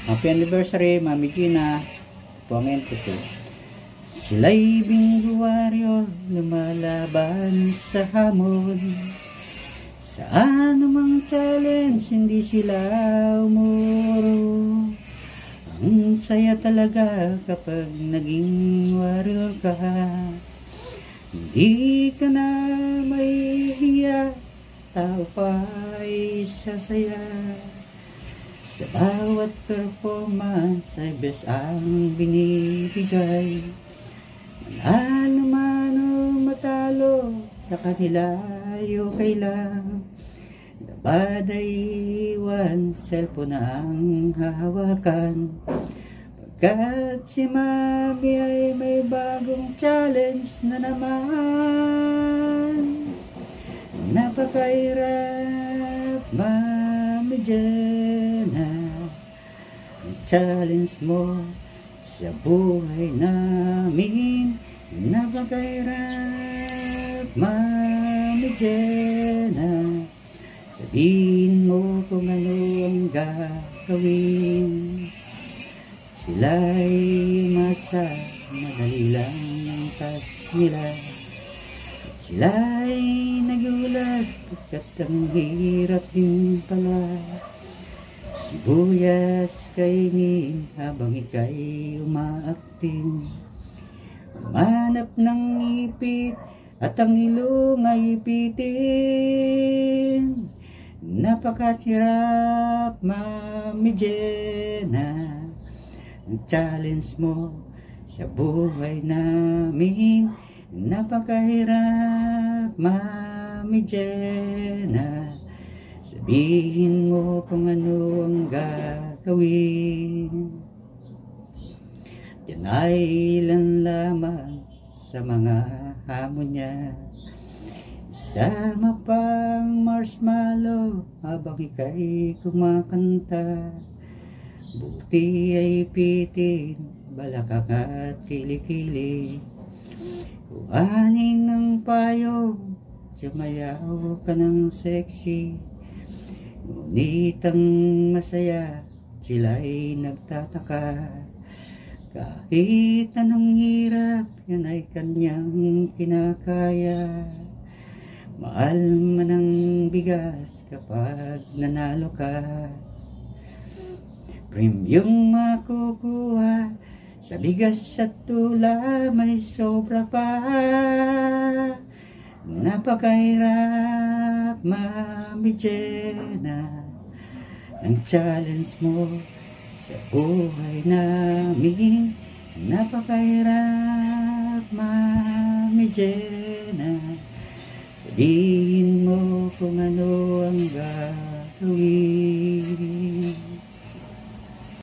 Happy anniversary, Mami Gina. Puangin ko to. Sila'y bingguwaryo, lumalaban sa hamon. Sa anumang challenge, hindi sila umuro. Ang saya talaga kapag naging warrior ka. Hindi ka na mahihiya, tao pa'y sasaya. Sa bawat performance ay best ang binibigay. Manalo man o matalo, sa kanila ay okay lang. Labad ay iwan, cellphone na ang hahawakan. Pagkat si Mami ay may bagong challenge na naman. Napakahirap, Mami Gina. Ang challenge mo sa buhay namin. Napakahirap, Mami Gina. Sabihin mo kung ano ang gagawin. Sila'y masa, madali lang ang task nila. Sila'y nagulat, pagkat ang hirap din pala. Sibuyas kainin habang ika'y umaakting. Umanap ng ipit at ang ilong ay ipitin. Napakasirap, Mami Gina. Ang challenge mo sa buhay namin. Napakahirap, Mami Gina. Sabihin mo kung ano ang gagawin. Yan ay ilan lamang sa mga hamon niya. Sama pang marshmallow habang ika'y kumakanta. Buti ay pitin, balakang at kilikili. Kuhanin ng payo, sumayaw ka ng sexy. Ngunit ang masaya, sila'y nagtataka. Kahit anong hirap, yan ay kanyang kinakaya. Mahal man ang bigas kapag nanalo ka. Premium makukuha sa bigas at tula, may sobra pa. Napakahirap, Mami Gina. Ang challenge mo sa buhay namin. Napakahirap, Mami Gina. Sabihin mo kung ano ang